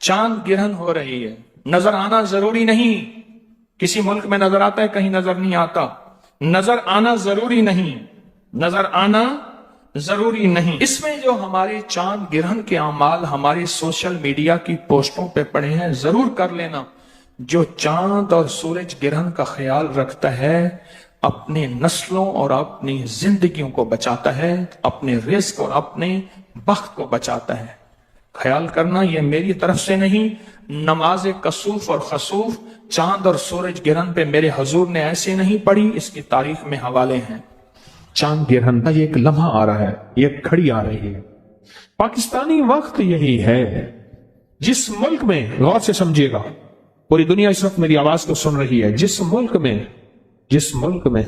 چاند گرہن ہو رہی ہے، نظر آنا ضروری نہیں، کسی ملک میں نظر آتا ہے کہیں نظر نہیں آتا، نظر آنا ضروری نہیں، نظر آنا ضروری نہیں۔ اس میں جو ہمارے چاند گرہن کے اعمال ہمارے سوشل میڈیا کی پوسٹوں پہ پڑے ہیں، ضرور کر لینا۔ جو چاند اور سورج گرہن کا خیال رکھتا ہے اپنے نسلوں اور اپنی زندگیوں کو بچاتا ہے، اپنے رزق اور اپنے بخت کو بچاتا ہے۔ خیال کرنا یہ میری طرف سے نہیں، نماز کسوف اور خسوف چاند اور سورج گرہن پہ میرے حضور نے ایسے نہیں پڑھی، اس کی تاریخ میں حوالے ہیں۔ چاند گرہن کا یہ ایک لمحہ آ رہا ہے، یہ ایک گھڑی آ رہی ہے۔ پاکستانی وقت یہی ہے۔ جس ملک میں، غور سے سمجھیے گا، پوری دنیا اس وقت میری آواز کو سن رہی ہے، جس ملک میں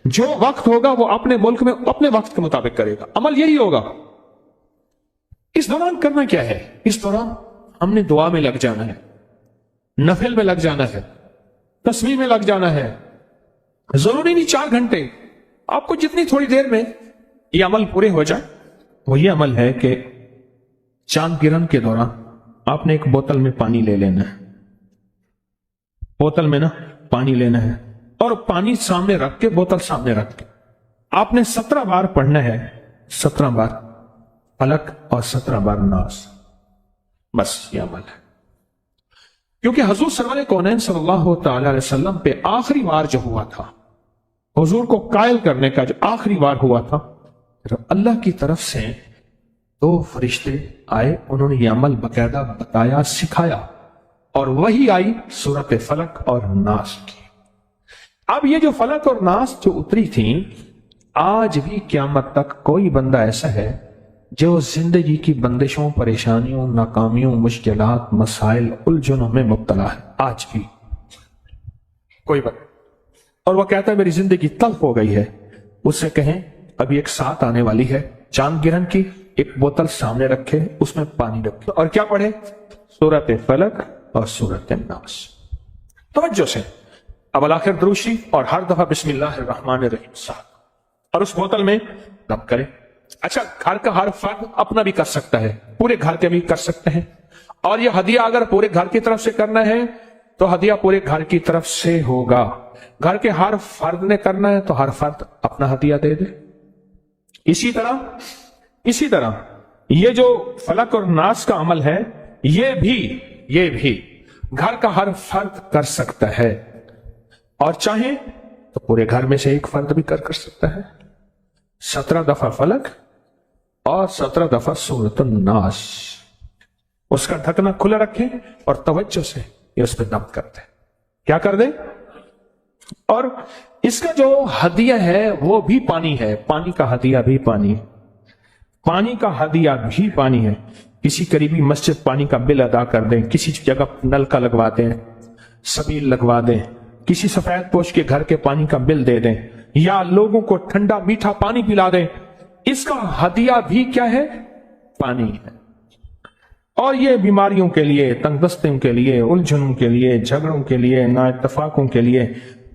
جو وقت ہوگا وہ اپنے ملک میں اپنے وقت کے مطابق کرے گا، عمل یہی ہوگا۔ اس دوران کرنا کیا ہے؟ اس دوران ہم نے دعا میں لگ جانا ہے، نفل میں لگ جانا ہے، تسبیح میں لگ جانا ہے۔ ضروری نہیں 4 گھنٹے، آپ کو جتنی تھوڑی دیر میں یہ عمل پورے ہو جائے۔ وہ یہ عمل ہے کہ چاند گرہن کے دوران آپ نے ایک بوتل میں پانی لے لینا ہے، بوتل میں پانی لینا ہے، اور پانی سامنے رکھ کے، بوتل سامنے رکھ کے آپ نے 17 بار پڑھنا ہے، 17 بار فلک اور 17 بار ناس۔ بس یہ عمل ہے، کیونکہ حضور سرور کونین صلی اللہ تعالی علیہ وسلم پہ آخری وار جو ہوا تھا، حضور کو قائل کرنے کا جو آخری وار ہوا تھا، اللہ کی طرف سے 2 فرشتے آئے، انہوں نے یہ عمل باقاعدہ بتایا، سکھایا، اور وہی آئی سورۃ فلک اور ناس کی۔ اب یہ جو فلک اور ناس جو اتری تھیں، آج بھی قیامت تک کوئی بندہ ایسا ہے جو زندگی کی بندشوں، پریشانیوں، ناکامیوں، مشکلات، مسائل، الجھنوں میں مبتلا ہے، آج بھی کوئی بندہ، اور وہ کہتا ہے میری زندگی تلخ ہو گئی ہے۔ اس سے کہیں ابھی ایک ساتھ آنے والی ہے چاند گرہن کی، ایک بوتل سامنے رکھے، اس میں پانی رکھے، اور کیا پڑھے؟ سورۃ فلک اور سورۃ الناس۔ توجہ سے اب الاخر دروشی، اور ہر دفعہ بسم اللہ الرحمن الرحیم ساتھ، اور اس بوتل میں دم کرے۔ اچھا، گھر کا ہر فرد اپنا بھی کر سکتا ہے، پورے گھر کے بھی کر سکتے ہیں، اور یہ ہدیہ اگر پورے گھر کی طرف سے کرنا ہے تو ہدیہ پورے گھر کی طرف سے ہوگا۔ گھر کے ہر فرد نے کرنا ہے تو ہر فرد اپنا ہدیہ دے دے۔ اسی طرح یہ جو فلک اور ناس کا عمل ہے، یہ بھی گھر کا ہر فرد کر سکتا ہے، اور چاہے تو پورے گھر میں سے ایک فرد بھی کر سکتا ہے۔ 17 دفعہ فلک اور 17 دفعہ سورۃ الناس، اس کا ڈھکنا کھلا رکھیں اور توجہ سے یہ اس پہ دم کرتے ہیں، کیا کر دیں؟ اور اس کا جو ہدیہ ہے وہ بھی پانی ہے، پانی کا ہدیہ بھی پانی ہے، پانی کا ہدیہ بھی پانی ہے۔ کسی قریبی مسجد پانی کا بل ادا کر دیں، کسی جگہ نل کا لگوا دیں، سبیل لگوا دیں، کسی سفید پوش کے گھر کے پانی کا بل دے دیں، یا لوگوں کو ٹھنڈا میٹھا پانی پلا دیں، اس کا ہدیہ بھی کیا ہے؟ پانی ہے۔ اور یہ بیماریوں کے لیے، تنگ دستیوں کے لیے، الجھنوں کے لیے، جھگڑوں کے لیے، نا اتفاقوں کے لیے،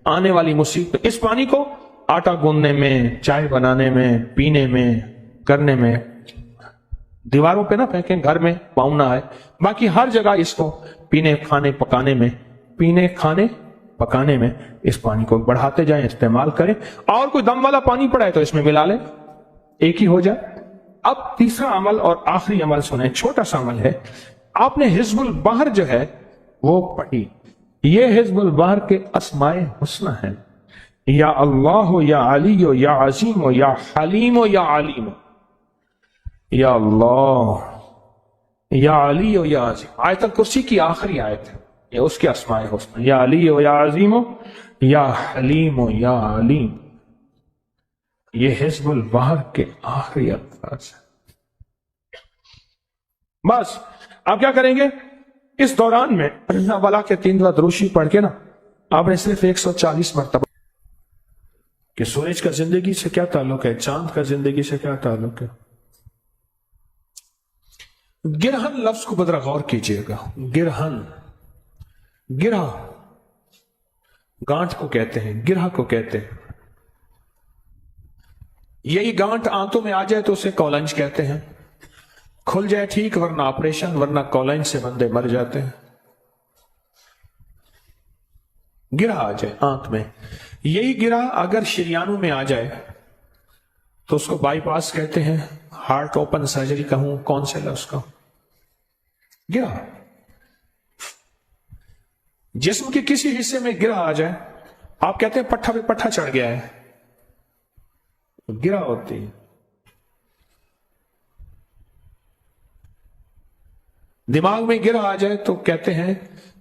آنے والی مصیبت، اس پانی کو آٹا گوندنے میں، چائے بنانے میں، پینے میں، کرنے میں، دیواروں پہ نہ پھینکیں، گھر میں پاؤں نہ آئے، باقی ہر جگہ اس کو پینے کھانے پکانے میں اس پانی کو بڑھاتے جائیں، استعمال کریں، اور کوئی دم والا پانی پڑا ہے تو اس میں ملا لیں، ایک ہی ہو جائے۔ اب تیسرا عمل اور آخری عمل سنیں، چھوٹا سا عمل ہے۔ آپ نے حزب البحر جو ہے وہ پڑھی، یہ حزب البحر کے اسماء حسنہ ہیں، یا اللہ ہو، یا علی ہو، یا عظیم ہو، یا حلیم ہو، یا علیم ہو، یا اللہ، یا علی ہو، یا عظیم۔ آیت الکرسی کی آخری آیت ہے، یہ اس کے اسماء حسنہ، یا علی ہو، یا عظیم ہو، یا حلیم ہو، یا علیم۔ یہ حزب البحر کے آخری الفاظ ہیں۔ بس آپ کیا کریں گے اس دوران میں؟ والا کے 3 دفعہ دروشی پڑھ کے آپ نے صرف 140 مرتبہ کہ سورج کا زندگی سے کیا تعلق ہے، چاند کا زندگی سے کیا تعلق ہے۔ گرہن لفظ کو بدرا غور کیجئے گا، گرہ گانٹھ کو کہتے ہیں، گرہ کو کہتے ہیں۔ یہی گانٹھ آنتوں میں آ جائے تو اسے کولنج کہتے ہیں، کھل جائے ٹھیک، ورنہ آپریشن، ورنہ کولائن سے بندے مر جاتے ہیں۔ گرہ آ جائے آنکھ میں، یہی گرہ اگر شریانوں میں آ جائے تو اس کو بائی پاس کہتے ہیں، ہارٹ اوپن سرجری کہوں، کون سے لفظ کا گرہ۔ جسم کے کسی حصے میں گرہ آ جائے، آپ کہتے ہیں پٹھا پہ پٹھا چڑھ گیا ہے، گرہ ہوتی ہے۔ دماغ میں گرہ آ جائے تو کہتے ہیں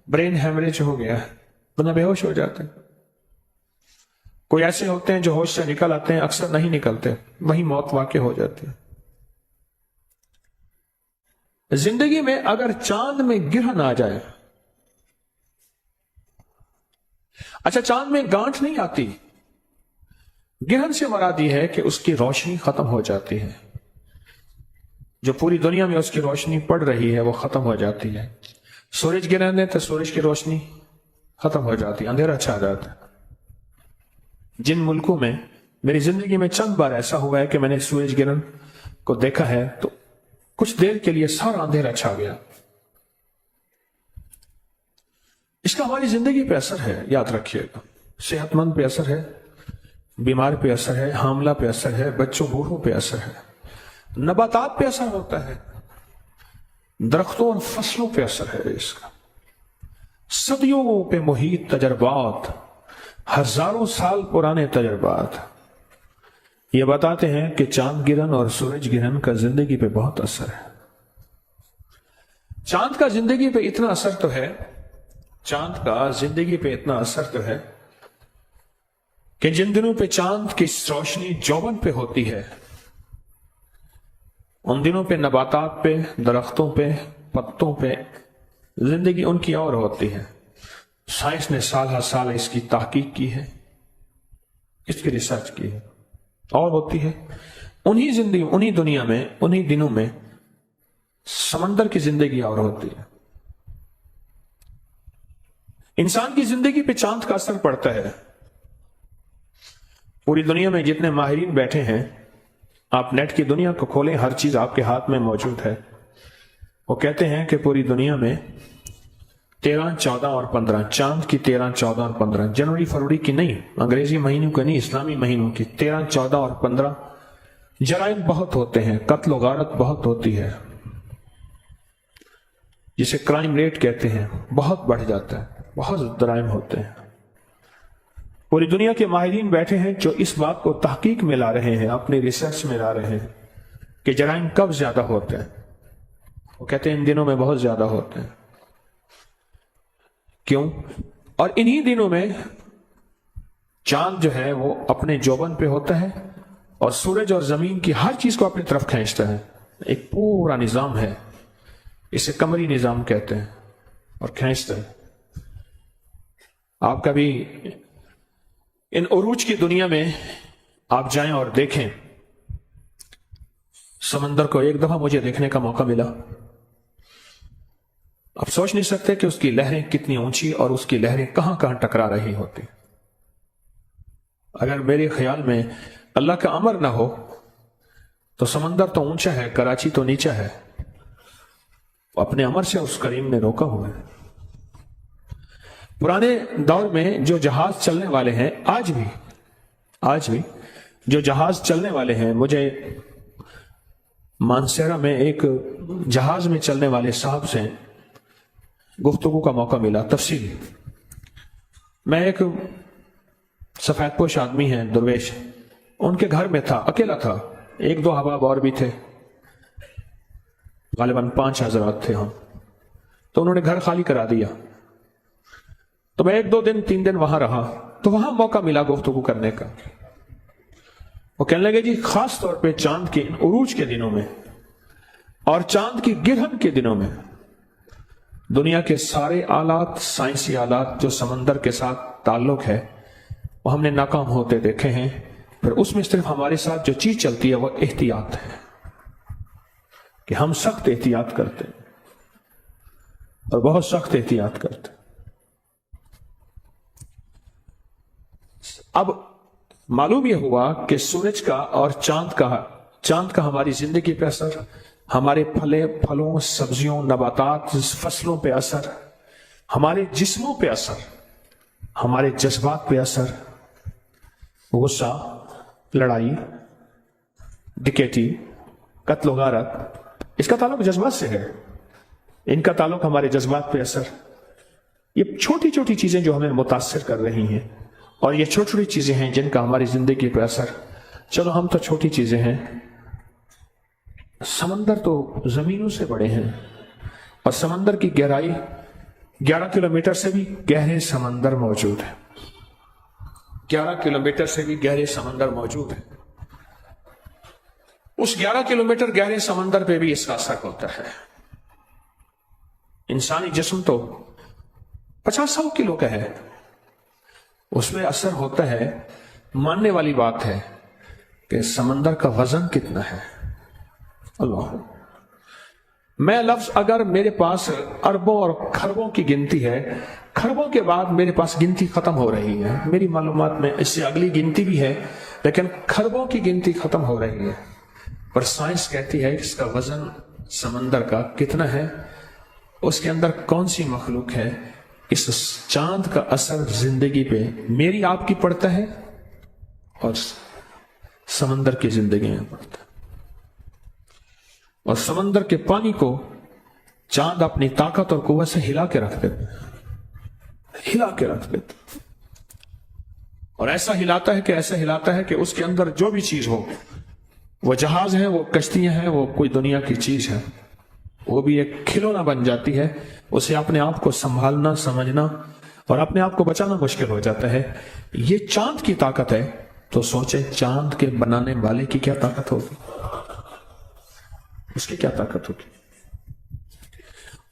برین ہیمریج ہو گیا ہے، بندہ بے ہوش ہو جاتے ہیں۔ کوئی ایسے ہوتے ہیں جو ہوش سے نکل آتے ہیں، اکثر نہیں نکلتے، وہی موت واقع ہو جاتی ہے۔ زندگی میں اگر چاند میں گرہ نہ آ جائے، اچھا چاند میں گانٹھ نہیں آتی، گرہن سے مراد یہ ہے کہ اس کی روشنی ختم ہو جاتی ہے، جو پوری دنیا میں اس کی روشنی پڑ رہی ہے وہ ختم ہو جاتی ہے۔ سورج گرہن ہے تو سورج کی روشنی ختم ہو جاتی ہے، اندھیرا چھا جاتا ہے۔ جن ملکوں میں میری زندگی میں چند بار ایسا ہوا ہے کہ میں نے سورج گرہن کو دیکھا ہے تو کچھ دیر کے لیے سارا اندھیرا چھا گیا۔ اس کا ہماری زندگی پہ اثر ہے، یاد رکھیے گا۔ صحت مند پہ اثر ہے، بیمار پہ اثر ہے، حاملہ پہ اثر ہے، بچوں بوڑھوں پہ اثر ہے، نباتات پہ اثر ہوتا ہے، درختوں اور فصلوں پہ اثر ہے اس کا۔ صدیوں پہ محیط تجربات، ہزاروں سال پرانے تجربات یہ بتاتے ہیں کہ چاند گرہن اور سورج گرہن کا زندگی پہ بہت اثر ہے۔ چاند کا زندگی پہ اتنا اثر تو ہے، چاند کا زندگی پہ اتنا اثر تو ہے کہ جن دنوں پہ چاند کی روشنی جوبن پہ ہوتی ہے، ان دنوں پہ نباتات پہ، درختوں پہ، پتوں پہ زندگی ان کی اور ہوتی ہے۔ سائنس نے سال ہر سال اس کی تحقیق کی ہے، اس کی ریسرچ کی ہے، اور ہوتی ہے۔ انہی زندگی، انہی دنیا میں، انہی دنوں میں سمندر کی زندگی اور ہوتی ہے۔ انسان کی زندگی پہ چاند کا اثر پڑتا ہے۔ پوری دنیا میں جتنے ماہرین بیٹھے ہیں، آپ نیٹ کی دنیا کو کھولیں، ہر چیز آپ کے ہاتھ میں موجود ہے۔ وہ کہتے ہیں کہ پوری دنیا میں 13، 14 اور 15، چاند کی 13، 14 اور 15، جنوری فروری کی نہیں، انگریزی مہینوں کی نہیں، اسلامی مہینوں کی 13، 14 اور 15 جرائم بہت ہوتے ہیں، قتل و غارت بہت ہوتی ہے، جسے کرائم ریٹ کہتے ہیں، بہت بڑھ جاتا ہے، بہت جرائم ہوتے ہیں۔ پوری دنیا کے ماہرین بیٹھے ہیں جو اس بات کو تحقیق میں لا رہے ہیں، اپنی ریسرچ میں لا رہے ہیں کہ جرائم کب زیادہ ہوتے ہیں۔ وہ کہتے ہیں ان دنوں میں بہت زیادہ ہوتے ہیں۔ کیوں؟ اور انہی دنوں میں چاند جو ہے وہ اپنے جوبن پہ ہوتا ہے اور سورج اور زمین کی ہر چیز کو اپنی طرف کھینچتا ہے۔ ایک پورا نظام ہے، اسے قمری نظام کہتے ہیں، اور کھینچتا ہے۔ آپ کبھی ان عروج کی دنیا میں آپ جائیں اور دیکھیں، سمندر کو ایک دفعہ مجھے دیکھنے کا موقع ملا، آپ سوچ نہیں سکتے کہ اس کی لہریں کتنی اونچی اور اس کی لہریں کہاں کہاں ٹکرا رہی ہوتی۔ اگر میرے خیال میں اللہ کا امر نہ ہو تو سمندر تو اونچا ہے، کراچی تو نیچا ہے، اپنے امر سے اس کریم نے روکا ہوا ہے۔ پرانے دور میں جو جہاز چلنے والے ہیں، آج بھی جو جہاز چلنے والے ہیں، مجھے مانسیرا میں ایک جہاز میں چلنے والے صاحب سے گفتگو کا موقع ملا تفصیلی۔ میں ایک سفید پوش آدمی ہیں، درویش، ان کے گھر میں تھا، اکیلا تھا، 1-2 احباب اور بھی تھے، غالباً 5 حضرات تھے ہم۔ تو انہوں نے گھر خالی کرا دیا، تو میں 1-2 دن 3 دن وہاں رہا، تو وہاں موقع ملا گفتگو کرنے کا۔ وہ کہنے لگے جی خاص طور پہ چاند کے عروج کے دنوں میں اور چاند کی گرہن کے دنوں میں دنیا کے سارے آلات، سائنسی آلات جو سمندر کے ساتھ تعلق ہے، وہ ہم نے ناکام ہوتے دیکھے ہیں۔ پھر اس میں صرف ہمارے ساتھ جو چیز چلتی ہے وہ احتیاط ہے، کہ ہم سخت احتیاط کرتے ہیں اور بہت سخت احتیاط کرتے ہیں۔ اب معلوم یہ ہوا کہ سورج کا اور چاند کا ہماری زندگی پہ اثر، ہمارے پھلوں سبزیوں نباتات فصلوں پہ اثر، ہمارے جسموں پہ اثر، ہمارے جذبات پہ اثر، غصہ، لڑائی، ڈکیتی، قتل و غارت، اس کا تعلق جذبات سے ہے، ان کا تعلق ہمارے جذبات پہ اثر۔ یہ چھوٹی چھوٹی چیزیں جو ہمیں متاثر کر رہی ہیں، اور یہ چھوٹی چھوٹی چیزیں ہیں جن کا ہماری زندگی پہ اثر۔ چلو ہم تو چھوٹی چیزیں ہیں، سمندر تو زمینوں سے بڑے ہیں، اور سمندر کی گہرائی 11 کلومیٹر سے بھی گہرے سمندر موجود ہے، 11 کلومیٹر سے بھی گہرے سمندر موجود ہے۔ اس 11 کلومیٹر گہرے سمندر پہ بھی اس کا اثر ہوتا ہے۔ انسانی جسم تو 50-100 کلو کا ہے، اس پہ اثر ہوتا ہے۔ ماننے والی بات ہے کہ سمندر کا وزن کتنا ہے۔ اللہ، میں لفظ اگر میرے پاس اربوں اور کھربوں کی گنتی ہے، کھربوں کے بعد میرے پاس گنتی ختم ہو رہی ہے، میری معلومات میں اس سے اگلی گنتی بھی ہے لیکن کھربوں کی گنتی ختم ہو رہی ہے، پر سائنس کہتی ہے کہ اس کا وزن سمندر کا کتنا ہے، اس کے اندر کون سی مخلوق ہے۔ اس چاند کا اثر زندگی پہ میری آپ کی پڑتا ہے اور سمندر کی زندگی میں پڑتا ہے، اور سمندر کے پانی کو چاند اپنی طاقت اور قوت سے ہلا کے رکھ دیتا، اور ایسا ہلاتا ہے کہ اس کے اندر جو بھی چیز ہو، وہ جہاز ہے، وہ کشتیاں ہیں، وہ کوئی دنیا کی چیز ہے، وہ بھی ایک کھلونا بن جاتی ہے۔ اسے اپنے آپ کو سنبھالنا، سمجھنا اور اپنے آپ کو بچانا مشکل ہو جاتا ہے۔ یہ چاند کی طاقت ہے، تو سوچیں چاند کے بنانے والے کی کیا طاقت ہوگی، اس کی کیا طاقت ہوگی۔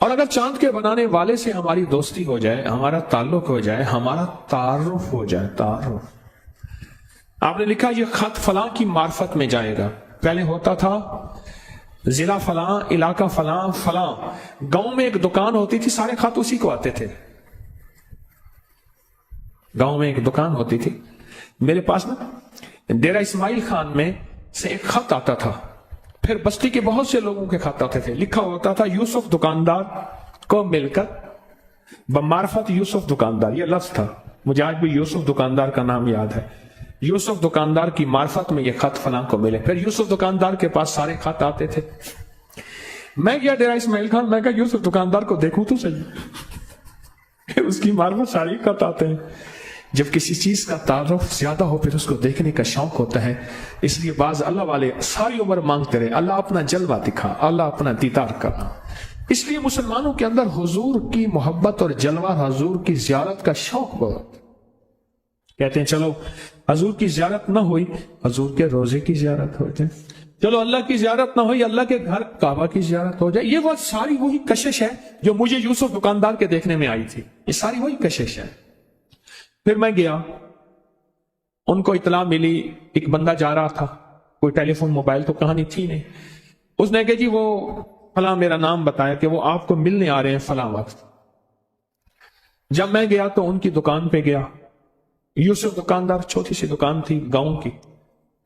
اور اگر چاند کے بنانے والے سے ہماری دوستی ہو جائے، ہمارا تعلق ہو جائے، ہمارا تعارف ہو جائے، تعارف، آپ نے لکھا یہ خط فلاں کی معرفت میں جائے گا۔ پہلے ہوتا تھا ضلع فلاں، علاقہ فلاں، فلاں، گاؤں میں ایک دکان ہوتی تھی، سارے خط اسی کو آتے تھے۔ گاؤں میں ایک دکان ہوتی تھی، میرے پاس نا ڈیرہ اسماعیل خان میں سے ایک خط آتا تھا، پھر بستی کے بہت سے لوگوں کے خط آتے تھے، لکھا ہوتا تھا یوسف دکاندار کو مل کر بمعرفت یوسف دکاندار، یہ لفظ تھا، مجھے آج بھی یوسف دکاندار کا نام یاد ہے۔ یوسف دکاندار کی معرفت میں یہ خط فلاں کو ملے، پھر یوسف دکاندار کے پاس سارے خط آتے تھے۔ میں گیا ڈیرہ اسماعیل خان، میں کہا یوسف دکاندار کو دیکھوں تو صحیح، اس کی معرفت سارے خط آتے ہیں۔ جب کسی چیز کا تعارف زیادہ ہو پھر اس کو دیکھنے کا شوق ہوتا ہے، اس لیے بعض اللہ والے ساری عمر مانگتے رہے اللہ اپنا جلوہ دکھا، اللہ اپنا دیدار کرا۔ اس لیے مسلمانوں کے اندر حضور کی محبت اور جلوہ، حضور کی زیارت کا شوق بہت، کہتے ہیں چلو حضور کی زیارت نہ ہوئی، حضور کے روزے کی زیارت ہو جائے، چلو اللہ کی زیارت نہ ہوئی، اللہ کے گھر کعبہ کی زیارت ہو جائے۔ یہ وہ ساری وہی کشش ہے جو مجھے یوسف دکاندار کے دیکھنے میں آئی تھی، یہ ساری وہی کشش ہے۔ پھر میں گیا، ان کو اطلاع ملی ایک بندہ جا رہا تھا، کوئی ٹیلی فون موبائل تو کہانی تھی نہیں، اس نے کہا جی وہ فلاں، میرا نام بتایا کہ وہ آپ کو ملنے آ رہے ہیں فلاں وقت۔ جب میں گیا تو ان کی دکان پہ گیا، یوسف دکاندار، چھوٹی سی دکان تھی گاؤں کی،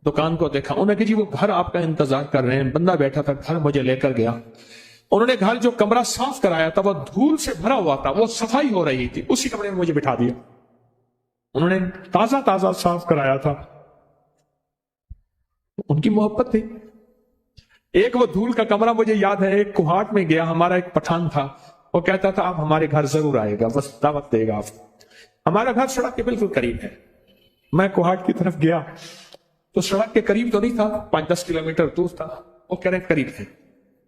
دکان کو دیکھا، انہوں نے کہا جی وہ گھر آپ کا انتظار کر رہے ہیں، بندہ بیٹھا تھا، گھر مجھے لے کر گیا۔ انہوں نے گھر جو کمرہ صاف کرایا تھا وہ دھول سے بھرا ہوا تھا، وہ صفائی ہو رہی تھی، اسی کمرے میں مجھے بٹھا دیا، انہوں نے تازہ تازہ صاف کرایا تھا، ان کی محبت تھی۔ ایک وہ دھول کا کمرہ مجھے یاد ہے، ایک کوہاٹ میں گیا، ہمارا ایک پٹھان تھا، وہ کہتا تھا آپ ہمارے گھر ضرور آئے گا، بس دعوت دے گا آپ۔ ہمارا گھر سڑک کے بالکل قریب ہے، میں کوہاٹ کی طرف گیا تو سڑک کے قریب تو نہیں تھا، 5-10 کلومیٹر دور تھا، وہ کہہ رہے قریب ہے۔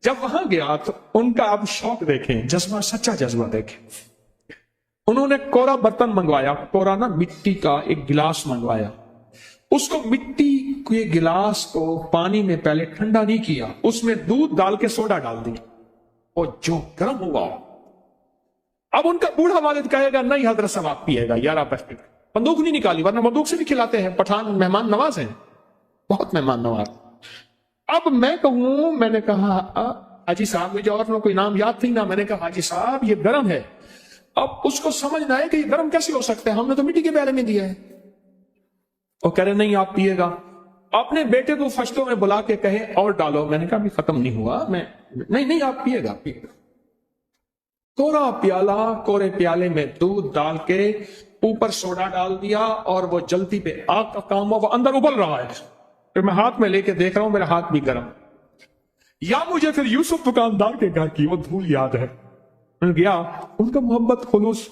جب وہاں گیا تو ان کا آپ شوق دیکھیں، جذبہ، سچا جذبہ دیکھیں۔ انہوں نے کورا برتن منگوایا، کورا نا مٹی کا ایک گلاس منگوایا، اس کو مٹی کے گلاس کو پانی میں پہلے ٹھنڈا نہیں کیا، اس میں دودھ ڈال کے سوڈا ڈال دیا، اور جو گرم ہوا، اب ان کا بوڑھا والد کہے گا نہیں حضرت صاحب آپ پیے گا، یار آپ بندوق نہیں نکالی، ورنہ بندوق سے بھی کھلاتے ہیں، پٹھان مہمان نواز ہیں، بہت مہمان نواز۔ اب میں کہوں، میں نے کہا حاجی صاحب، مجھے اور کوئی نام یاد تھی نا، میں نے کہا حاجی صاحب یہ گرم ہے، اب اس کو سمجھنا ہے کہ یہ گرم کیسے ہو سکتا ہے، ہم نے تو مٹی کے پیالے میں دیا ہے۔ وہ کہہ رہے نہیں آپ پیے گا، اپنے بیٹے کو فشتوں میں بلا کے کہے اور ڈالو. میں نے کہا ابھی ختم نہیں ہوا. میں نہیں آپ پیے گا. کوڑا پیالہ، کوڑے پیالے میں دودھ ڈال کے اوپر سوڈا ڈال دیا اور وہ جلتی پہ آگ کا کام ہوا، وہ اندر ابل رہا ہے. پھر میں ہاتھ میں لے کے دیکھ رہا ہوں، میرا ہاتھ بھی گرم. یا مجھے پھر یوسف دکاندار کے گھر کی وہ دھول یاد ہے. میں گیا، ان کا محبت خلوص،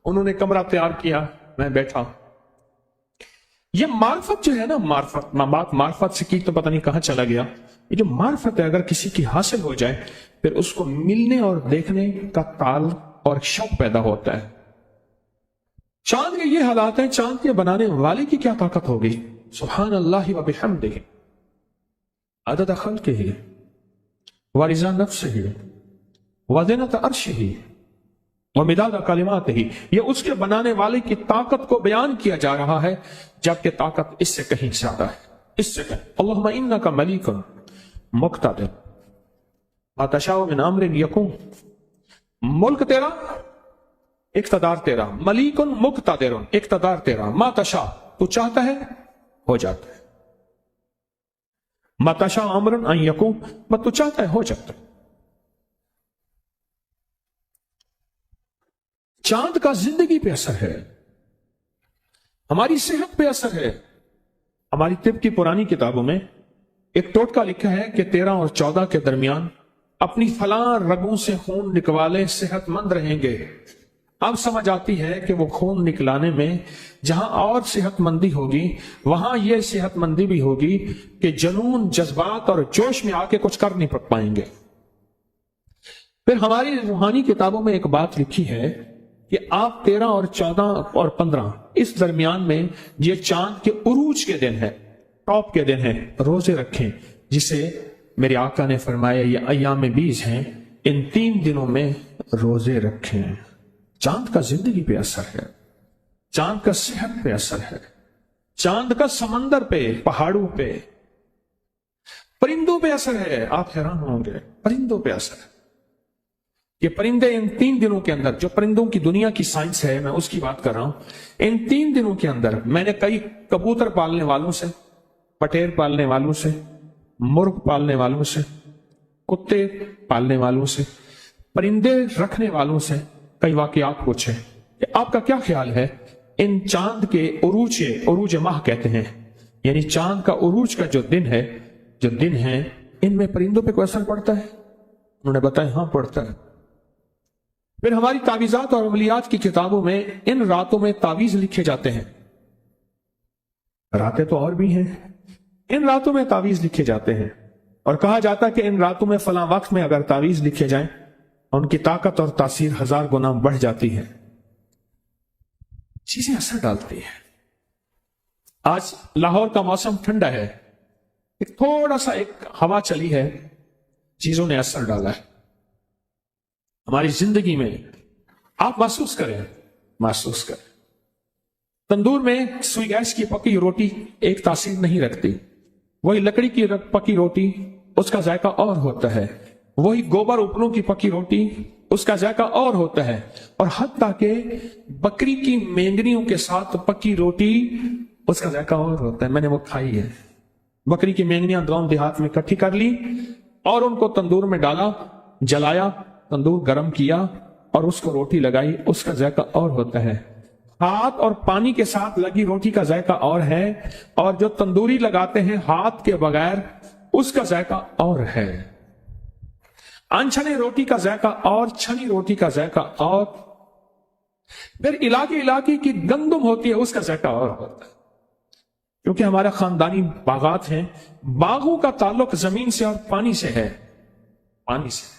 انہوں نے کمرہ تیار کیا، میں بیٹھا. یہ معرفت جو ہے نا، معرفت، میں بات معرفت سے کی تو پتہ نہیں کہاں چلا گیا. یہ جو معرفت ہے اگر کسی کی حاصل ہو جائے پھر اس کو ملنے اور دیکھنے کا تال اور شوق پیدا ہوتا ہے. چاند کے یہ حالات ہیں، چاند کے بنانے والے کی کیا طاقت ہوگی. سبحان اللہ و بحمدہ عدد خلقہ ورضا نفسہ وزنۃ عرشہ ومداد کلماتہ. یہ اس کے بنانے والے کی طاقت کو بیان کیا جا رہا ہے، جبکہ طاقت اس سے کہیں زیادہ ہے. اس سے کہیں اللہم انک ملیک مقتدر ما تشاء من امر یکون. ملک تیرا، اقتدار تیرا. ملیک مقتدر، اقتدار تیرا. ما تشاء، تو چاہتا ہے ہو جاتا ہے. ما تشاء امر ان یکون، بس تو چاہتا ہے ہو جاتا ہے. چاند کا زندگی پہ اثر ہے، ہماری صحت پہ اثر ہے. ہماری طب کی پرانی کتابوں میں ایک ٹوٹکا لکھا ہے کہ 13 اور 14 کے درمیان اپنی فلاں رگوں سے خون نکوالے صحت مند رہیں گے. اب سمجھ آتی ہے کہ وہ خون نکلانے میں جہاں اور صحت مندی ہوگی وہاں یہ صحت مندی بھی ہوگی کہ جنون، جذبات اور جوش میں آ کے کچھ کر نہیں پائیں گے. پھر ہماری روحانی کتابوں میں ایک بات لکھی ہے کہ آپ 13 اور 14 اور 15 اس درمیان میں یہ چاند کے عروج کے دن ہے، ٹاپ کے دن ہے، روزے رکھیں، جسے میرے آقا نے فرمایا یہ ایام 20 ہیں، ان 3 دنوں میں روزے رکھیں. چاند کا زندگی پہ اثر ہے، چاند کا صحت پہ اثر ہے، چاند کا سمندر پہ، پہاڑوں پہ، پرندوں پہ اثر ہے. آپ حیران ہوں گے، پرندوں پہ اثر ہے. یہ پرندے ان 3 دنوں کے اندر، جو پرندوں کی دنیا کی سائنس ہے میں اس کی بات کر رہا ہوں، ان 3 دنوں کے اندر میں نے کئی کبوتر پالنے والوں سے، پٹیر پالنے والوں سے، مرغ پالنے والوں سے، کتے پالنے والوں سے، پرندے رکھنے والوں سے کئی واقعات پوچھے کہ آپ کا کیا خیال ہے ان چاند کے عروج ماہ کہتے ہیں، یعنی چاند کا عروج کا جو دن ہے ان میں پرندوں پہ کوئی اثر پڑتا ہے؟ انہوں نے بتایا ہاں پڑتا ہے. پھر ہماری تعویذات اور عملیات کی کتابوں میں ان راتوں میں تعویذ لکھے جاتے ہیں. راتیں تو اور بھی ہیں، ان راتوں میں تعویذ لکھے جاتے ہیں اور کہا جاتا ہے کہ ان راتوں میں فلاں وقت میں اگر تعویذ لکھے جائیں ان کی طاقت اور تاثیر 1000 گنا بڑھ جاتی ہے. چیزیں اثر ڈالتی ہیں. آج لاہور کا موسم ٹھنڈا ہے، تھوڑا سا ایک ہوا چلی ہے، چیزوں نے اثر ڈالا ہے ہماری زندگی میں. آپ محسوس کریں. تندور میں سوئی گیس کی پکی روٹی ایک تاثیر نہیں رکھتی، وہی لکڑی کی پکی روٹی اس کا ذائقہ اور ہوتا ہے، وہی گوبر اوپروں کی پکی روٹی اس کا ذائقہ اور ہوتا ہے. اور حتیٰ کہ بکری کی مینگنیوں کے ساتھ پکی روٹی اس کا ذائقہ اور ہوتا ہے. میں نے وہ کھائی ہے. بکری کی مینگنیاں گاؤں دیہات میں اکٹھی کر لی اور ان کو تندور میں ڈالا، جلایا، تندور گرم کیا اور اس کو روٹی لگائی، اس کا ذائقہ اور ہوتا ہے. ہاتھ اور پانی کے ساتھ لگی روٹی کا ذائقہ اور ہے، اور جو تندوری لگاتے ہیں ہاتھ کے بغیر اس کا ذائقہ اور ہے. انچھنی روٹی کا ذائقہ اور، چھنی روٹی کا ذائقہ اور. پھر علاقے کی گندم ہوتی ہے، اس کا ذائقہ اور ہوتا ہے. کیونکہ ہمارا خاندانی باغات ہیں، باغوں کا تعلق زمین سے اور پانی سے ہے. پانی سے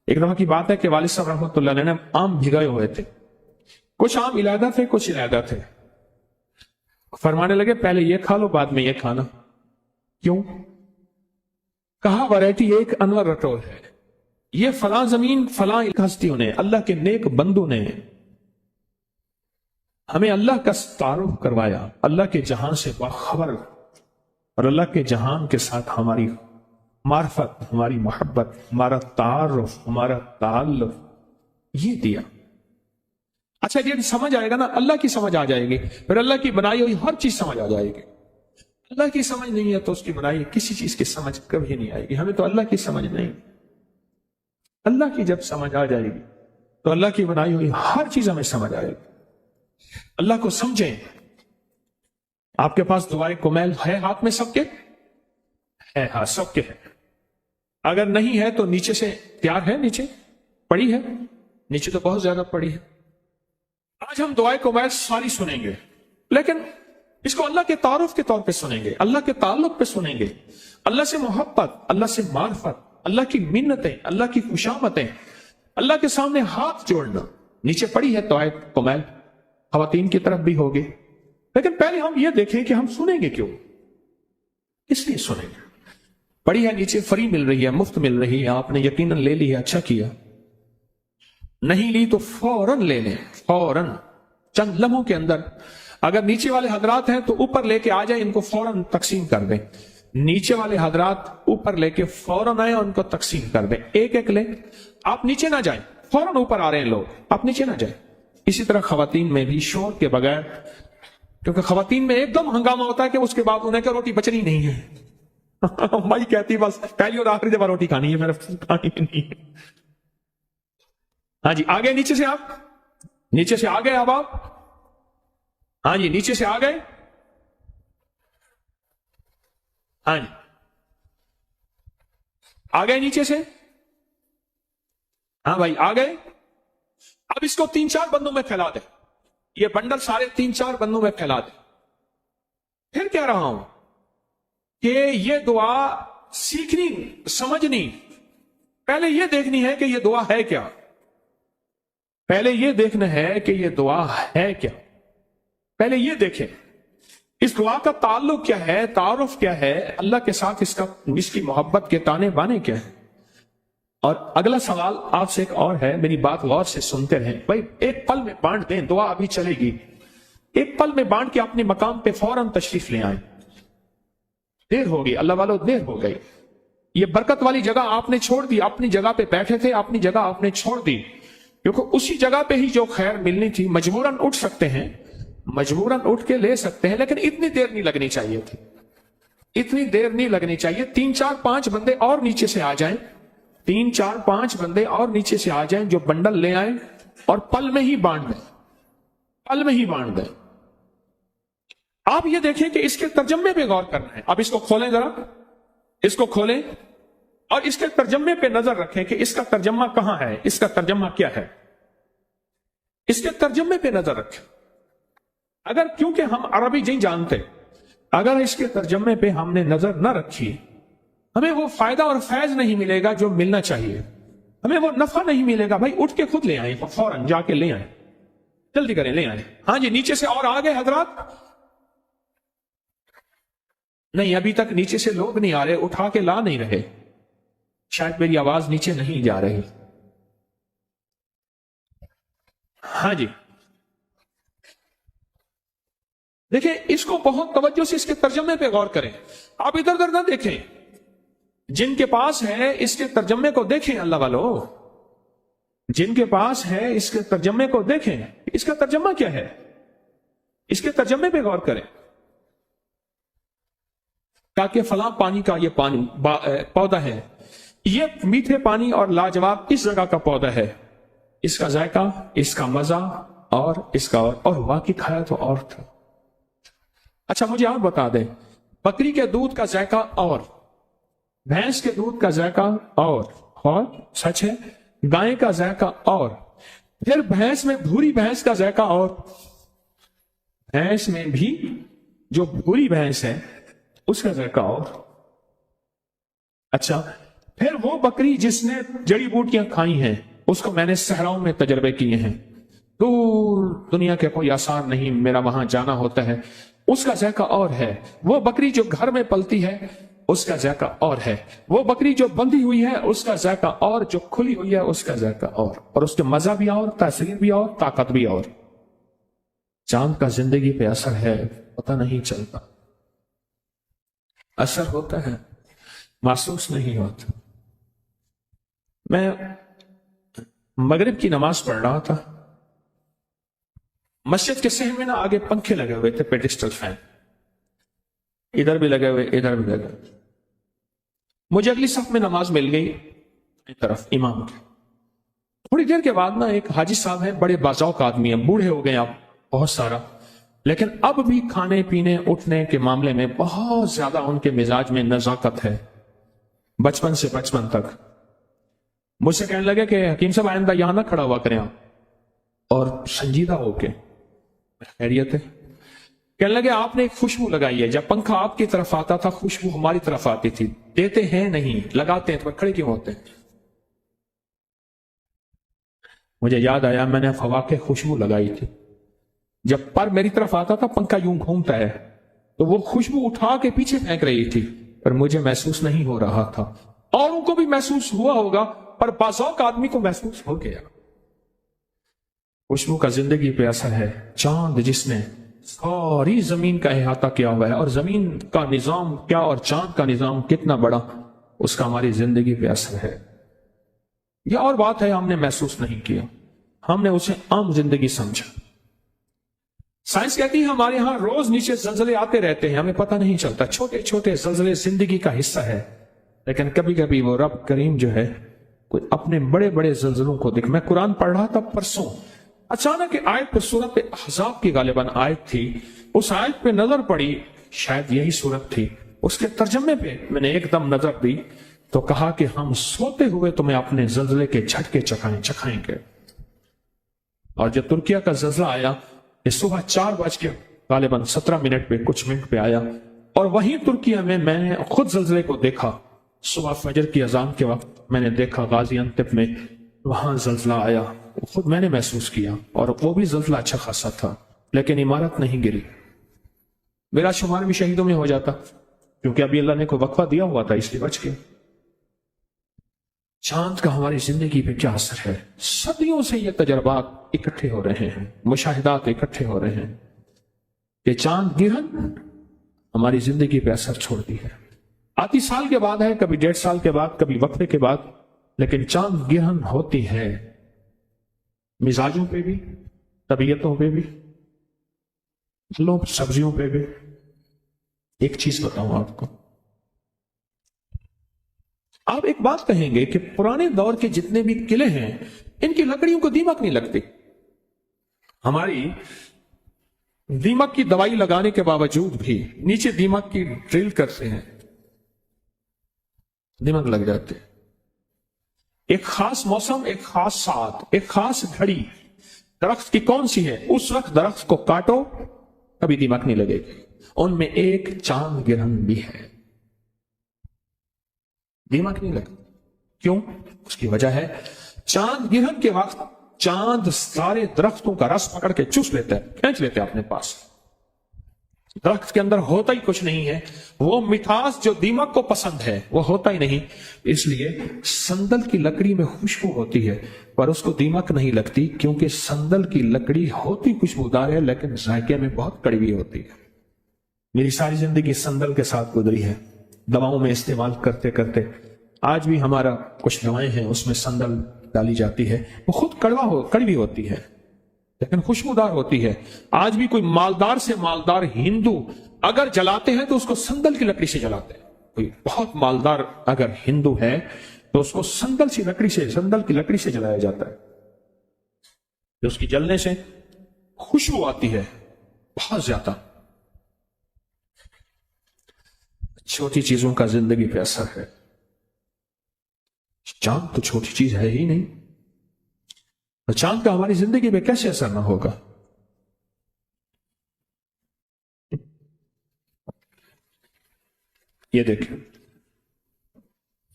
ایک دفعہ کی بات ہے کہ والد صاحب رحمۃ اللہ علیہ نے آم بھگائے ہوئے تھے. کچھ آم علیحدہ تھے، کچھ علیحدہ تھے. فرمانے لگے پہلے یہ کھا لو بعد میں یہ کھانا. کیوں؟ کہا ویرائٹی ایک انور رٹول ہے. یہ فلاں زمین فلاں ہستیوں نے، اللہ کے نیک بندوں نے ہمیں اللہ کا تعارف کروایا، اللہ کے جہان سے باخبر، اور اللہ کے جہان کے ساتھ ہماری معرفت، ہماری محبت، ہمارا تعارف، ہمارا تعلق یہ دیا. اچھا یہ سمجھ آئے گا نا، اللہ کی سمجھ آ جائے گی، پھر اللہ کی بنائی ہوئی ہر چیز سمجھ آ جائے گی. اللہ کی سمجھ نہیں ہے تو اس کی بنائی کسی چیز کی سمجھ کبھی نہیں آئے گی. ہمیں تو اللہ کی سمجھ نہیں. اللہ کی جب سمجھ آ جائے گی تو اللہ کی بنائی ہوئی ہر چیز ہمیں سمجھ آئے گی. اللہ کو سمجھیں. آپ کے پاس دعائے کمیل ہے ہاتھ میں سب کے؟ ہے. ہاں سب کے ہے. اگر نہیں ہے تو نیچے سے تیار ہے، نیچے پڑی ہے، نیچے تو بہت زیادہ پڑی ہے. آج ہم دعائے کمیل ساری سنیں گے، لیکن اس کو اللہ کے تعارف کے طور پہ سنیں گے، اللہ کے تعلق پہ سنیں گے. اللہ سے محبت، اللہ سے معرفت، اللہ کی منتیں، اللہ کی خوشامتیں، اللہ کے سامنے ہاتھ جوڑنا. نیچے پڑی ہے دعائے کمیل، خواتین کی طرف بھی ہوگی. لیکن پہلے ہم یہ دیکھیں کہ ہم سنیں گے کیوں؟ اس لیے سنیں گے. پڑی ہے نیچے، فری مل رہی ہے، مفت مل رہی ہے، آپ نے یقیناً لے لی ہے، اچھا کیا. نہیں لی تو فوراً لے لیں، فوراً چند لمحوں کے اندر. اگر نیچے والے حضرات ہیں تو اوپر لے کے آ جائیں، ان کو فوراً تقسیم کر دیں. نیچے والے حضرات اوپر لے کے فوراً آئے اور ان کو تقسیم کر دیں. ایک ایک لیں. آپ نیچے نہ جائیں، فوراً اوپر آ رہے ہیں لوگ، آپ نیچے نہ جائیں. اسی طرح خواتین میں بھی شور کے بغیر، کیونکہ خواتین میں ایک دم ہنگامہ ہوتا ہے کہ اس کے بعد انہیں کہ روٹی بچنی نہیں ہے. مائی کہتی بس پہلی اور آخری دفعہ روٹی کھانی ہے، میرا کھانی نہیں. ہاں جی آگے، نیچے سے آپ، نیچے سے آگے اب آپ، ہاں جی نیچے سے آگئے. ہاں جی آگئے نیچے سے. ہاں بھائی آگئے. اب اس کو 3-4 بندوں میں پھیلا دیں. یہ بنڈل سارے 3-4 بندوں میں پھیلا دیں. پھر کہہ رہا ہوں کہ یہ دعا سیکھنی، سمجھنی، پہلے یہ دیکھنی ہے کہ یہ دعا ہے کیا. پہلے یہ دیکھنا ہے کہ یہ دعا ہے کیا. پہلے یہ دیکھیں اس دعا کا تعلق کیا ہے، تعارف کیا ہے اللہ کے ساتھ، اس کی محبت کے تانے بانے کیا ہے. اور اگلا سوال آپ سے ایک اور ہے، میری بات غور سے سنتے رہیں. بھائی ایک پل میں بانٹ دیں، دعا ابھی چلے گی. ایک پل میں بانٹ کے اپنے مقام پہ فوراً تشریف لے آئیں. دیر ہوگی اللہ والو، دیر ہو گئی. یہ برکت والی جگہ آپ نے چھوڑ دی. اپنی جگہ پہ بیٹھے تھے، اپنی جگہ آپ نے چھوڑ دی، کیونکہ اسی جگہ پہ ہی جو خیر ملنی تھی. مجبوراً اٹھ سکتے ہیں، مجبوراً اٹھ کے لے سکتے ہیں، لیکن اتنی دیر نہیں لگنی چاہیے تھی. اتنی دیر نہیں لگنی چاہیے. 3-4-5 بندے اور نیچے سے آ جائیں. 3-4-5 بندے اور نیچے سے آ جائیں جو بنڈل لے آئیں، اور پل میں ہی بانٹ دیں. پل میں ہی بانٹ دیں. آپ یہ دیکھیں کہ اس کے ترجمے پہ غور کرنا ہے. آپ اس کو کھولیں ذرا، اس کو کھولیں اور اس کے ترجمے پہ نظر رکھیں کہ اس کا ترجمہ کہاں ہے، اس کا ترجمہ کیا ہے. اس کے ترجمے پہ نظر رکھیں. اگر کیونکہ ہم عربی نہیں جانتے، اگر اس کے ترجمے پہ ہم نے نظر نہ رکھی، ہمیں وہ فائدہ اور فیض نہیں ملے گا جو ملنا چاہیے. ہمیں وہ نفع نہیں ملے گا. بھائی اٹھ کے خود لے آئیں، فوراً جا کے لے آئیں، جلدی کریں، لے آئیں. ہاں جی نیچے سے اور آگے حضرات. نہیں ابھی تک نیچے سے لوگ نہیں آ رہے، اٹھا کے لا نہیں رہے. شاید میری آواز نیچے نہیں جا رہی. ہاں جی دیکھیں اس کو بہت توجہ سے اس کے ترجمے پہ غور کریں. آپ ادھر ادھر نہ دیکھیں. جن کے پاس ہے اس کے ترجمے کو دیکھیں. اللہ والو، جن کے پاس ہے اس کے ترجمے کو دیکھیں. اس کا ترجمہ کیا ہے، اس کے ترجمے پہ غور کریں. تاکہ فلاں پانی کا یہ پانی پودا ہے، یہ میٹھے پانی اور لاجواب اس جگہ کا پودا ہے، اس کا ذائقہ، اس کا مزہ اور اس کا اور واقعی کھایا تو اور تھا. اچھا مجھے آپ بتا دیں، بکری کے دودھ کا ذائقہ اور بھینس کے دودھ کا ذائقہ اور سچ ہے گائے کا ذائقہ، اور پھر بھینس میں بھوری بھینس کا ذائقہ، اور بھینس میں بھی جو بھوری بھینس ہے اس کا ذائقہ اور. اچھا پھر وہ بکری جس نے جڑی بوٹیاں کھائی ہیں، اس کو میں نے صحراؤں میں تجربے کیے ہیں، دور دنیا کے کوئی آثار نہیں، میرا وہاں جانا ہوتا ہے، اس کا ذائقہ اور ہے. وہ بکری جو گھر میں پلتی ہے اس کا ذائقہ اور ہے. وہ بکری جو بندھی ہوئی ہے اس کا ذائقہ اور، جو کھلی ہوئی ہے اس کا ذائقہ اور اس کے مزہ بھی اور، تاثیر بھی اور، طاقت بھی اور. چاند کا زندگی پہ اثر ہے، پتہ نہیں چلتا. اثر ہوتا ہے، محسوس نہیں ہوتا. میں مغرب کی نماز پڑھ رہا تھا، مسجد کے صحن میں نا آگے پنکھے لگے ہوئے تھے، پیڈسٹل فین. ادھر بھی لگے ہوئے ادھر بھی لگے ہوئے. مجھے اگلی صف میں نماز مل گئی ایک طرف امام کی. تھوڑی دیر کے بعد نا ایک حاجی صاحب ہیں, بڑے باذوق آدمی ہیں, بوڑھے ہو گئے آپ بہت سارا, لیکن اب بھی کھانے پینے اٹھنے کے معاملے میں بہت زیادہ ان کے مزاج میں نزاکت ہے, بچپن سے بچپن تک. مجھ سے کہنے لگے کہ حکیم صاحب آئندہ یہاں نہ کھڑا ہوا کریں آپ, اور سنجیدہ ہو کے خیریت ہے. کہنے لگے آپ نے ایک خوشبو لگائی ہے, جب پنکھا آپ کی طرف آتا تھا خوشبو ہماری طرف آتی تھی, دیتے ہیں نہیں لگاتے ہیں, تو کھڑے کیوں ہوتے ہیں؟ مجھے یاد آیا میں نے فوا کے خوشبو لگائی تھی, جب پر میری طرف آتا تھا پنکھا یوں گھومتا ہے تو وہ خوشبو اٹھا کے پیچھے پھینک رہی تھی, پر مجھے محسوس نہیں ہو رہا تھا. اوروں کو بھی محسوس ہوا ہوگا پر باذوق آدمی کو محسوس ہو گیا. خوشبو کا زندگی پہ اثر ہے. چاند جس نے ساری زمین کا احاطہ کیا ہوا ہے, اور زمین کا نظام کیا اور چاند کا نظام کتنا بڑا, اس کا ہماری زندگی پہ اثر ہے. یہ اور بات ہے ہم نے محسوس نہیں کیا, ہم نے اسے عام زندگی سمجھا. سائنس کہتی ہے ہمارے ہاں روز نیچے زلزلے آتے رہتے ہیں, ہمیں پتہ نہیں چلتا. چھوٹے چھوٹے زلزلے زندگی کا حصہ ہے, لیکن کبھی کبھی وہ رب کریم جو ہے کوئی اپنے بڑے بڑے زلزلوں کو دیکھ. میں قرآن پڑھ رہا تھا پرسوں, اچانک آیت پہ سورت احزاب کی غالباً آیت تھی, اس آیت پہ نظر پڑی, شاید یہی سورت تھی. اس کے ترجمے پہ میں نے ایک دم نظر دی تو کہا کہ ہم سوتے ہوئے تمہیں اپنے زلزلے کے جھٹکے چکھائیں گے. اور جب ترکیہ کا زلزلہ آیا یہ صبح 4 غالباً 17 پہ کچھ منٹ پہ آیا, اور وہیں ترکیہ میں نے خود زلزلے کو دیکھا. صبح فجر کی اذان کے وقت میں نے دیکھا غازی انتب میں وہاں زلزلہ آیا, خود میں نے محسوس کیا, اور وہ بھی زلزلہ اچھا خاصا تھا, لیکن عمارت نہیں گری. میرا شمار بھی شہیدوں میں ہو جاتا, کیونکہ ابھی اللہ نے کوئی وقفہ دیا ہوا تھا, اس لیے بچ کے. چاند کا ہماری زندگی پہ کیا اثر ہے؟ صدیوں سے یہ تجربات اکٹھے ہو رہے ہیں, مشاہدات اکٹھے ہو رہے ہیں کہ چاند گرہن ہماری زندگی پہ اثر چھوڑتی ہے. آتی سال کے بعد ہے, کبھی 1.5 سال کے بعد, کبھی وقفے کے بعد, لیکن چاند گرہن ہوتی ہے. مزاجوں پہ بھی, طبیعتوں پہ بھی, پھلوں سبزیوں پہ بھی. ایک چیز بتاؤں آپ کو, آپ ایک بات کہیں گے کہ پرانے دور کے جتنے بھی قلعے ہیں ان کی لکڑیوں کو دیمک نہیں لگتی. ہماری دیمک کی دوائی لگانے کے باوجود بھی نیچے دیمک کی ڈرل کرتے ہیں, دیمک لگ جاتے. ایک خاص موسم, ایک خاص ساعت, ایک خاص گھڑی درخت کی کون سی ہے, اس وقت درخت کو کاٹو کبھی دیمک نہیں لگے گی. ان میں ایک چاند گرہن بھی ہے, دیمک نہیں لگتی. کیوں؟ اس کی وجہ ہے چاند گرہن کے وقت چاند سارے درختوں کا رس پکڑ کے چوس لیتا ہے, کھینچ لیتے ہیں اپنے پاس. درخت کے اندر ہوتا ہی کچھ نہیں ہے, وہ مٹھاس جو دیمک کو پسند ہے وہ ہوتا ہی نہیں. اس لیے سندل کی لکڑی میں خوشبو ہوتی ہے پر اس کو دیمک نہیں لگتی, کیونکہ سندل کی لکڑی ہوتی خوشبودار ہے لیکن ذائقے میں بہت کڑوی ہوتی ہے. میری ساری زندگی سندل کے ساتھ گزری ہے, دواؤں میں استعمال کرتے کرتے. آج بھی ہمارا کچھ دوائیں ہیں اس میں سندل ڈالی جاتی ہے, وہ خود کڑوی ہوتی ہے لیکن خوشبودار ہوتی ہے. آج بھی کوئی مالدار سے مالدار ہندو اگر جلاتے ہیں تو اس کو سندل کی لکڑی سے جلاتے ہیں. کوئی بہت مالدار اگر ہندو ہے تو اس کو سندل کی لکڑی سے جلایا جاتا ہے, اس کی جلنے سے خوشبو آتی ہے بہت زیادہ. چھوٹی چیزوں کا زندگی پہ اثر ہے. چاند تو چھوٹی چیز ہے ہی نہیں, تو چاند کا ہماری زندگی پہ کیسے اثر نہ ہوگا؟ یہ دیکھیں,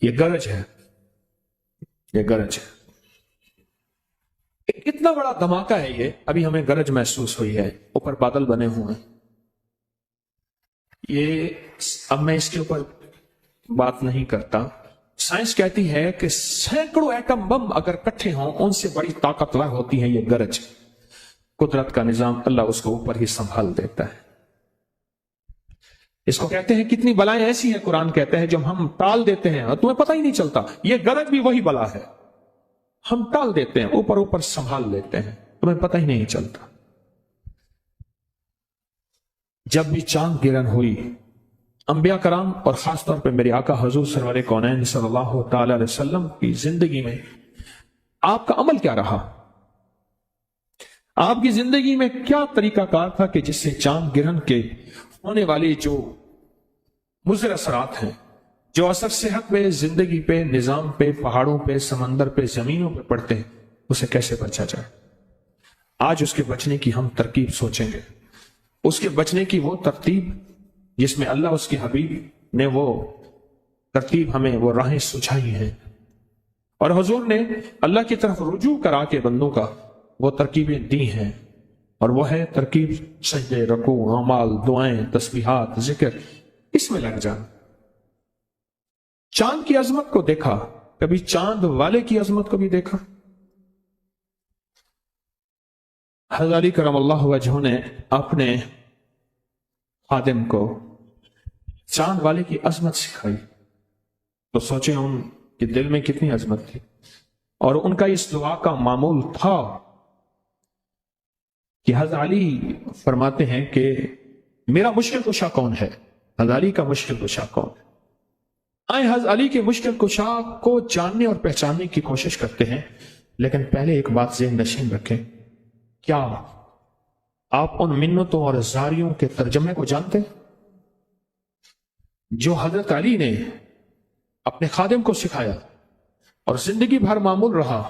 یہ گرج ہے, یہ گرج ہے. کتنا بڑا دھماکہ ہے یہ, ابھی ہمیں گرج محسوس ہوئی ہے, اوپر بادل بنے ہوئے ہیں. یہ اب میں اس کے اوپر بات نہیں کرتا. سائنس کہتی ہے کہ سینکڑوں ایٹم بم اگر کٹھے ہوں ان سے بڑی طاقتور ہوتی ہے یہ گرج. قدرت کا نظام, اللہ اس کو اوپر ہی سنبھال دیتا ہے. اس کو کہتے ہیں کتنی بلائیں ایسی ہیں, قرآن کہتے ہیں جب ہم ٹال دیتے ہیں اور تمہیں پتہ ہی نہیں چلتا. یہ گرج بھی وہی بلا ہے, ہم ٹال دیتے ہیں, اوپر سنبھال لیتے ہیں, تمہیں پتہ ہی نہیں چلتا. جب بھی چاند گرہن ہوئی انبیاء کرام اور خاص طور پہ میرے آقا حضور سرور کونین صلی اللہ تعالی علیہ وسلم کی زندگی میں آپ کا عمل کیا رہا؟ آپ کی زندگی میں کیا طریقہ کار تھا کہ جس سے چاند گرہن کے ہونے والی جو مضر اثرات ہیں، جو اثر صحت پہ، زندگی پہ، نظام پہ، پہاڑوں پہ، سمندر پہ، زمینوں پہ پڑتے ہیں، اسے کیسے بچا جائے؟ آج اس کے بچنے کی ہم ترکیب سوچیں گے، اس کے بچنے کی وہ ترتیب جس میں اللہ اس کے حبیب نے وہ ترتیب ہمیں وہ راہیں سجھائی ہیں، اور حضور نے اللہ کی طرف رجوع کرا کے بندوں کا وہ ترکیبیں دی ہیں، اور وہ ہے ترکیب سجدے، رکوع، اعمال، دعائیں، تسبیحات، ذکر، اس میں لگ جانا۔ چاند کی عظمت کو دیکھا، کبھی چاند والے کی عظمت کو بھی دیکھا؟ حضرت علی کرم اللہ وجہہ نے اپنے خادم کو چاند والے کی عظمت سکھائی، تو سوچیں ان کے دل میں کتنی عظمت تھی، اور ان کا اس دعا کا معمول تھا کہ حضرت علی فرماتے ہیں کہ میرا مشکل کشا کون ہے؟ حضرت علی کا مشکل کشا کون ہے؟ آئے حضرت علی کے مشکل کشا کو جاننے اور پہچاننے کی کوشش کرتے ہیں، لیکن پہلے ایک بات ذہن نشین رکھیں، کیا آپ ان منتوں اور زاریوں کے ترجمے کو جانتے ہیں جو حضرت علی نے اپنے خادم کو سکھایا اور زندگی بھر معمول رہا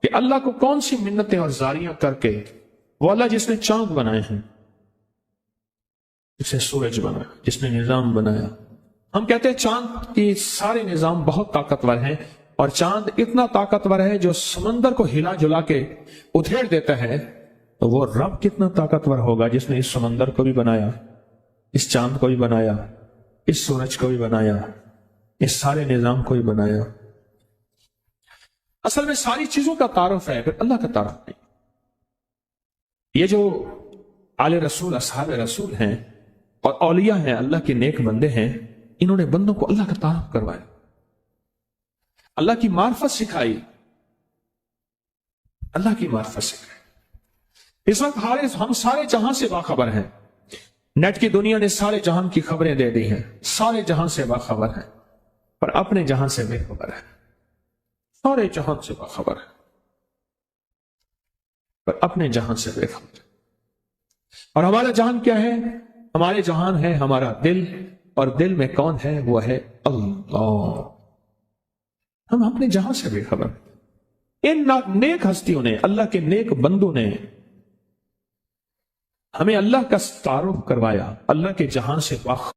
کہ اللہ کو کون سی منتیں اور زاریاں کر کے وہ اللہ جس نے چاند بنائے ہیں، جس نے سورج بنایا، جس نے نظام بنایا؟ ہم کہتے ہیں چاند کی سارے نظام بہت طاقتور ہیں، اور چاند اتنا طاقتور ہے جو سمندر کو ہلا جلا کے ادھیڑ دیتا ہے، تو وہ رب کتنا طاقتور ہوگا جس نے اس سمندر کو بھی بنایا، اس چاند کو بھی بنایا، اس سورج کو بھی بنایا، اس سارے نظام کو بھی بنایا۔ اصل میں ساری چیزوں کا تعارف ہے، پھر اللہ کا تعارف نہیں۔ یہ جو آل رسول، اصحاب رسول ہیں اور اولیاء ہیں، اللہ کے نیک بندے ہیں، انہوں نے بندوں کو اللہ کا تعارف کروایا، اللہ کی معرفت سکھائی، اللہ کی معرفت سکھائی۔ اس وقت ہم سارے جہاں سے باخبر ہیں، نیٹ کی دنیا نے سارے جہان کی خبریں دے دی ہیں، سارے جہاں سے باخبر ہیں، پر اپنے جہاں سے بے خبر ہے۔ سارے جہان سے باخبر ہے پر اپنے جہان سے بے خبر ہے۔ اور ہمارا جہان کیا ہے؟ ہمارے جہان ہے ہمارا دل، اور دل میں کون ہے؟ وہ ہے اللہ۔ ہم اپنے جہاں سے بے خبر ہیں۔ ان نیک ہستیوں نے، اللہ کے نیک بندوں نے ہمیں اللہ کا تعارف کروایا، اللہ کے جہان سے باخبر